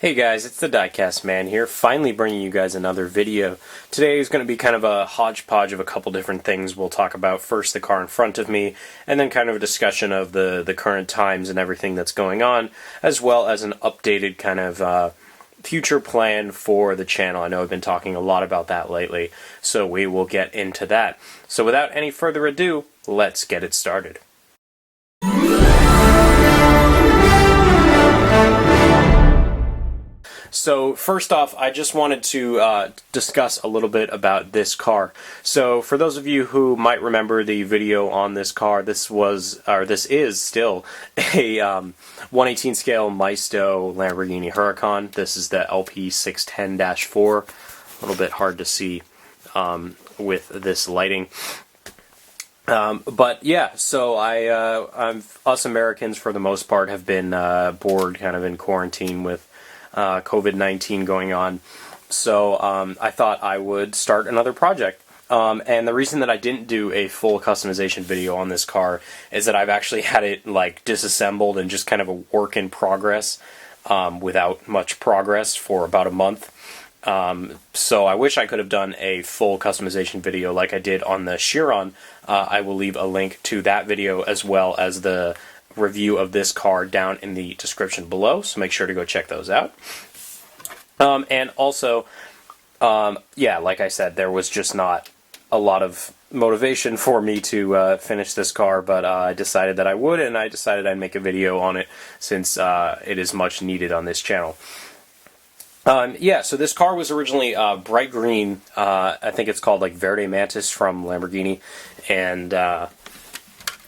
Hey guys, it's the Diecast Man here, finally bringing you guys another video. Today is going to be kind of a hodgepodge of a couple different things we'll talk about. First, the car in front of me, and then kind of a discussion of the current times and everything that's going on, as well as an updated kind of future plan for the channel. I know I've been talking a lot about that lately, so we will get into that. So without any further ado, let's get it started. So first off, I just wanted to discuss a little bit about this car. So for those of you who might remember the video on this car, this is still a 1/18 scale Maisto Lamborghini Huracan. This is the LP610-4. A little bit hard to see with this lighting. But yeah, so us Americans for the most part have been bored kind of in quarantine with COVID-19 going on, so I thought I would start another project. And the reason that I didn't do a full customization video on this car is that I've actually had it like disassembled and just kind of a work in progress without much progress for about a month. So I wish I could have done a full customization video like I did on the Chiron. I will leave a link to that video as well as the review of this car down in the description below, so make sure to go check those out. And also, yeah, like I said, there was just not a lot of motivation for me to finish this car, but I decided that I would, and I decided I'd make a video on it since it is much needed on this channel. Yeah, so this car was originally bright green. I think it's called like Verde Mantis from Lamborghini, and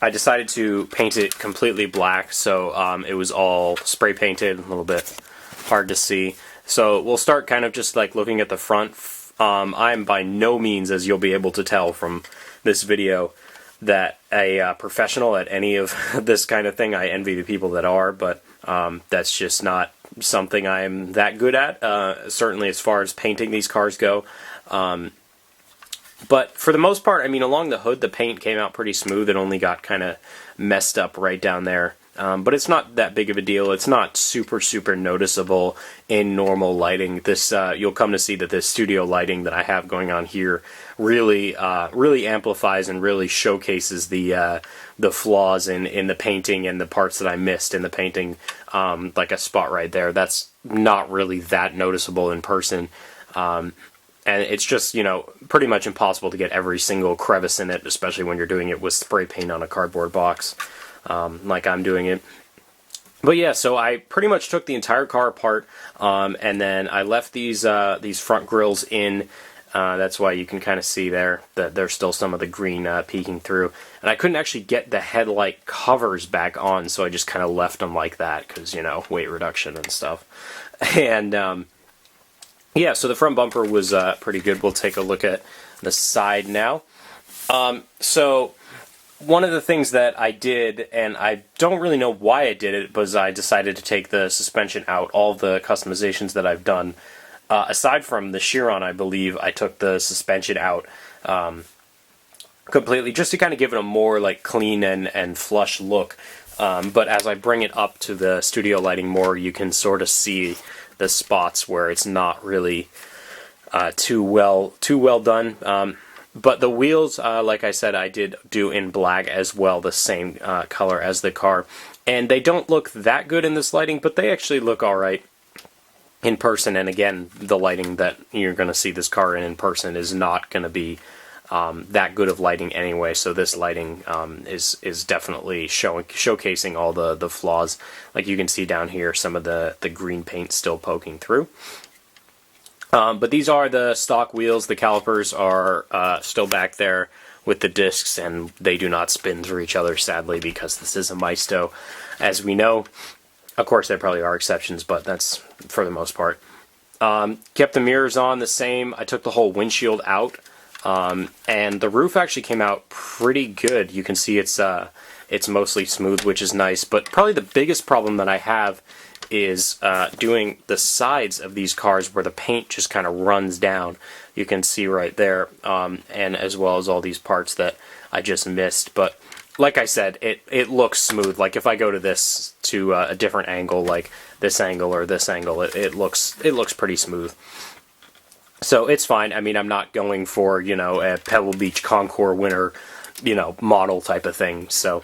I decided to paint it completely black, so it was all spray painted, a little bit hard to see. So we'll start kind of just like looking at the front. I'm by no means, as you'll be able to tell from this video, that a professional at any of this kind of thing. I envy the people that are, but that's just not something I'm that good at, certainly as far as painting these cars go. But for the most part, I mean, along the hood, the paint came out pretty smooth. It only got kind of messed up right down there. But it's not that big of a deal. It's not super noticeable in normal lighting. This you'll come to see that this studio lighting that I have going on here really amplifies and really showcases the flaws in the painting and the parts that I missed in the painting. Like a spot right there. That's not really that noticeable in person. And it's just, you know, pretty much impossible to get every single crevice in it, especially when you're doing it with spray paint on a cardboard box, like I'm doing it. But yeah, so I pretty much took the entire car apart, and then I left these front grills in. That's why you can kind of see there that there's still some of the green peeking through. And I couldn't actually get the headlight covers back on, so I just kind of left them like that, because, you know, weight reduction and stuff. And yeah, so the front bumper was pretty good. We'll take a look at the side now. So one of the things that I did, and I don't really know why I did it, was I decided to take the suspension out. All the customizations that I've done, aside from the Chiron, I believe, I took the suspension out completely, just to kind of give it a more like clean and flush look. But as I bring it up to the studio lighting more, you can sort of see the spots where it's not really too well done. But the wheels, like I said, I did do in black as well, the same color as the car. And they don't look that good in this lighting, but they actually look alright in person. And again, the lighting that you're going to see this car in person is not going to be that good of lighting anyway, so this lighting is definitely showcasing all the flaws. Like you can see down here, some of the green paint still poking through. But these are the stock wheels. The calipers are still back there with the discs, and they do not spin through each other, sadly, because this is a Maisto, as we know. Of course, there probably are exceptions, but that's for the most part. Kept the mirrors on the same. I took the whole windshield out. And the roof actually came out pretty good. You can see it's mostly smooth, which is nice. But probably the biggest problem that I have is doing the sides of these cars where the paint just kind of runs down. You can see right there, and as well as all these parts that I just missed. But like I said, it looks smooth. Like if I go to this to a different angle, like this angle or this angle, it looks pretty smooth. So it's fine. I mean, I'm not going for, you know, a Pebble Beach Concours winner, you know, model type of thing. So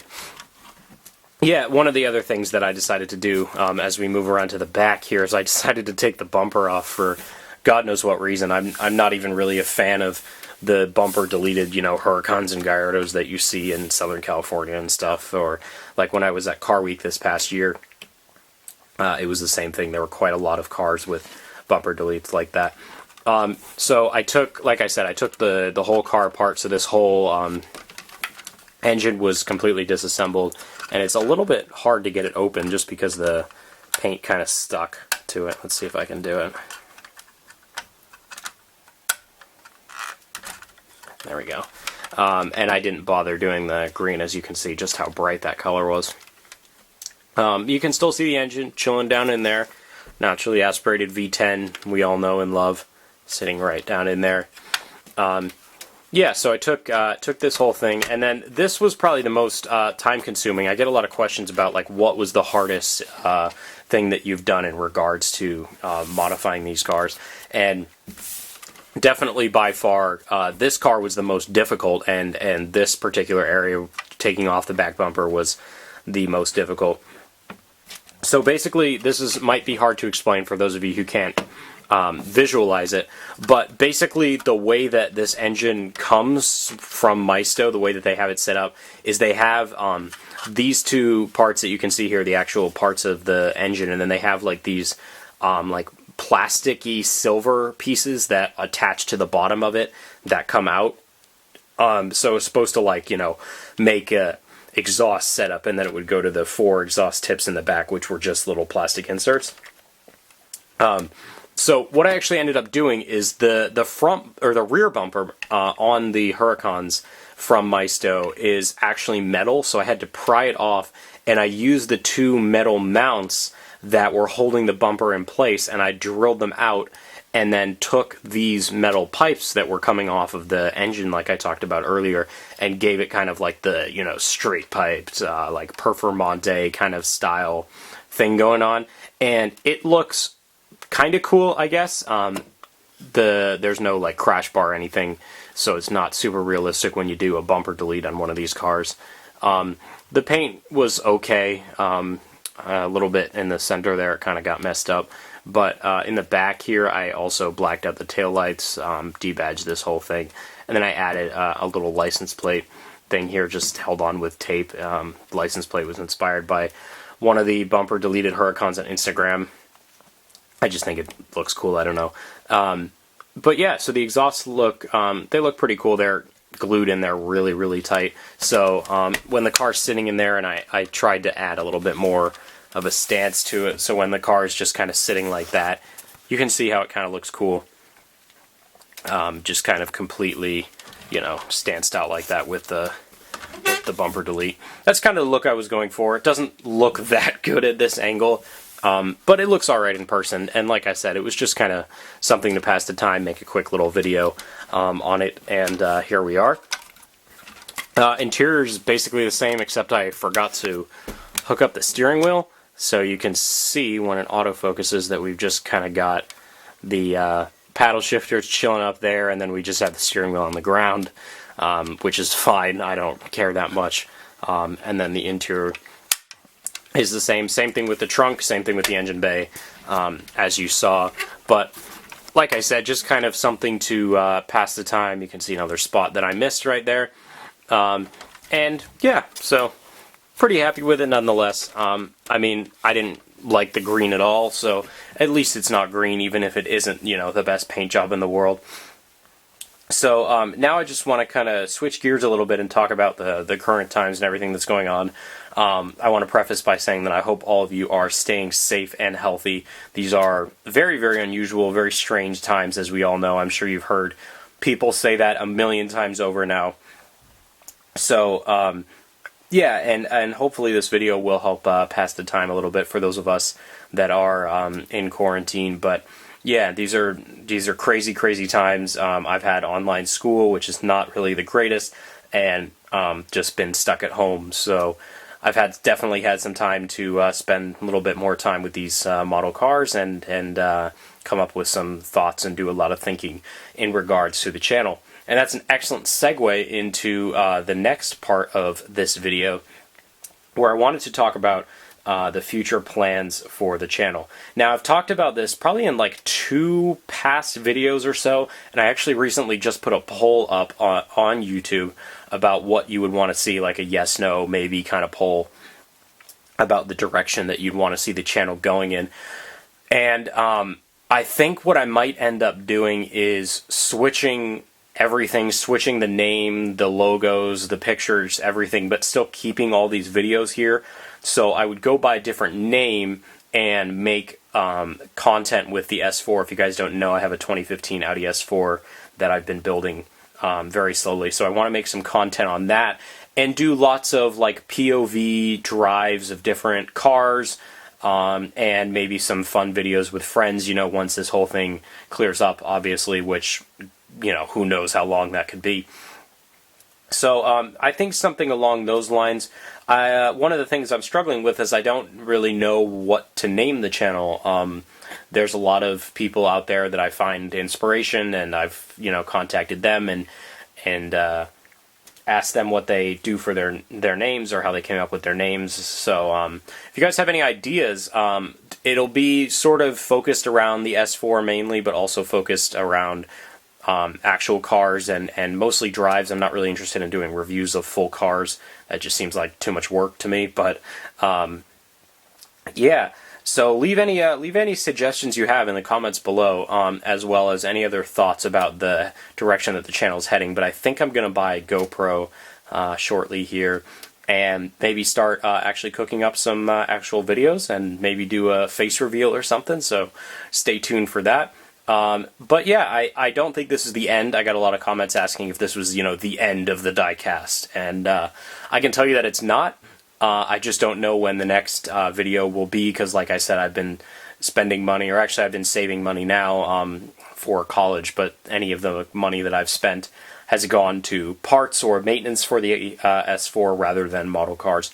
yeah, one of the other things that I decided to do as we move around to the back here is I decided to take the bumper off for God knows what reason. I'm not even really a fan of the bumper deleted, you know, Huracans and Gallardos that you see in Southern California and stuff. Or like when I was at Car Week this past year, it was the same thing. There were quite a lot of cars with bumper deletes like that. So I took, like I said, I took the whole car apart. So this whole engine was completely disassembled, and it's a little bit hard to get it open just because the paint kind of stuck to it. Let's see if I can do it. There we go. And I didn't bother doing the green, as you can see just how bright that color was. You can still see the engine chilling down in there. Naturally aspirated V10, we all know and love, sitting right down in there. Yeah, so I took this whole thing, and then this was probably the most time-consuming. I get a lot of questions about like what was the hardest thing that you've done in regards to modifying these cars, and definitely by far this car was the most difficult, and this particular area, taking off the back bumper, was the most difficult. So basically, might be hard to explain for those of you who can't visualize it, but basically the way that this engine comes from Maisto, the way that they have it set up, is they have these two parts that you can see here, the actual parts of the engine, and then they have like these like plasticky silver pieces that attach to the bottom of it that come out. So it's supposed to, like, you know, make a exhaust setup, and then it would go to the 4 exhaust tips in the back, which were just little plastic inserts. So what I actually ended up doing is the front or the rear bumper on the Huracans from Maisto is actually metal, so I had to pry it off, and I used the 2 metal mounts that were holding the bumper in place, and I drilled them out, and then took these metal pipes that were coming off of the engine, like I talked about earlier, and gave it kind of like the, you know, straight piped, like Performante kind of style thing going on, and it looks kind of cool, I guess. There's no like crash bar or anything, so it's not super realistic when you do a bumper delete on one of these cars. The paint was okay. A little bit in the center there, it kind of got messed up. But in the back here, I also blacked out the taillights, debadged this whole thing. And then I added a little license plate thing here, just held on with tape. The license plate was inspired by one of the bumper deleted Huracans on Instagram. I just think it looks cool, I don't know. But yeah, so the exhausts look, they look pretty cool. They're glued in there really, really tight. So when the car's sitting in there, and I tried to add a little bit more of a stance to it, so when the car is just kind of sitting like that, you can see how it kind of looks cool. Just kind of completely, you know, stanced out like that with the bumper delete. That's kind of the look I was going for. It doesn't look that good at this angle, but it looks alright in person, and like I said, it was just kind of something to pass the time, make a quick little video on it, and here we are. Interior is basically the same, except I forgot to hook up the steering wheel, so you can see when it autofocuses that we've just kind of got the paddle shifters chilling up there, and then we just have the steering wheel on the ground, which is fine, I don't care that much. And then the interior is the same thing with the trunk, same thing with the engine bay, as you saw. But like I said, just kind of something to pass the time. You can see another spot that I missed right there. And yeah, so pretty happy with it nonetheless. I mean, I didn't like the green at all, so at least it's not green, even if it isn't, you know, the best paint job in the world. So now I just want to kind of switch gears a little bit and talk about the current times and everything that's going on. I want to preface by saying that I hope all of you are staying safe and healthy. These are very, very unusual, very strange times, as we all know. I'm sure you've heard people say that a million times over now. So, yeah, and hopefully this video will help pass the time a little bit for those of us that are in quarantine. But yeah, these are crazy, crazy times. I've had online school, which is not really the greatest, and just been stuck at home. So I've definitely had some time to spend a little bit more time with these model cars and come up with some thoughts and do a lot of thinking in regards to the channel. And that's an excellent segue into the next part of this video, where I wanted to talk about the future plans for the channel. Now, I've talked about this probably in like 2 past videos or so, and I actually recently just put a poll up on YouTube about what you would want to see, like a yes, no, maybe kind of poll about the direction that you'd want to see the channel going in. And I think what I might end up doing is switching everything, switching the name, the logos, the pictures, everything, but still keeping all these videos here. So I would go by a different name and make content with the S4. If you guys don't know, I have a 2015 Audi S4 that I've been building very slowly. So I want to make some content on that and do lots of like POV drives of different cars, and maybe some fun videos with friends, you know, once this whole thing clears up, obviously, which, you know, who knows how long that could be. So I think something along those lines. One of the things I'm struggling with is I don't really know what to name the channel. There's a lot of people out there that I find inspiration, and I've, you know, contacted them and asked them what they do for their names or how they came up with their names. So if you guys have any ideas, it'll be sort of focused around the S4 mainly, but also focused around actual cars and mostly drives. I'm not really interested in doing reviews of full cars. That just seems like too much work to me. But yeah, so leave any suggestions you have in the comments below, as well as any other thoughts about the direction that the channel is heading. But I think I'm going to buy a GoPro shortly here, and maybe start actually cooking up some actual videos, and maybe do a face reveal or something. So stay tuned for that. But yeah, I don't think this is the end. I got a lot of comments asking if this was, you know, the end of the diecast, and I can tell you that it's not. I just don't know when the next video will be, because like I said, I've been spending money, or actually I've been saving money now for college, but any of the money that I've spent has gone to parts or maintenance for the S4 rather than model cars.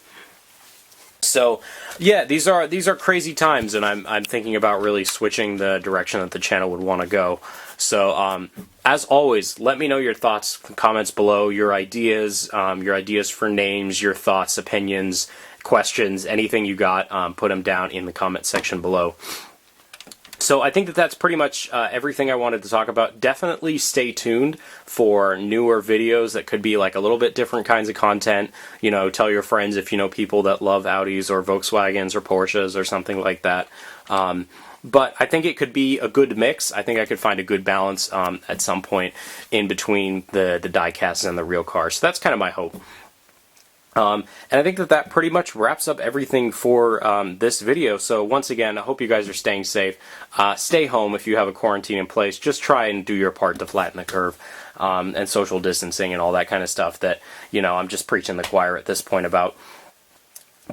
So yeah, these are crazy times, and I'm thinking about really switching the direction that the channel would want to go. So as always, let me know your thoughts, comments below, your ideas for names, your thoughts, opinions, questions, anything you got. Put them down in the comment section below. So I think that that's pretty much everything I wanted to talk about. Definitely stay tuned for newer videos that could be like a little bit different kinds of content. You know, tell your friends if you know people that love Audis or Volkswagens or Porsches or something like that. But I think it could be a good mix. I think I could find a good balance at some point in between the diecasts and the real cars. So that's kind of my hope. And I think that pretty much wraps up everything for this video. So once again, I hope you guys are staying safe. Stay home if you have a quarantine in place. Just try and do your part to flatten the curve, and social distancing and all that kind of stuff that, you know, I'm just preaching the choir at this point about.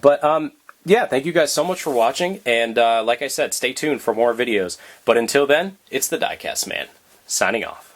But yeah, thank you guys so much for watching, and like I said, stay tuned for more videos. But until then, it's the Diecast Man, signing off.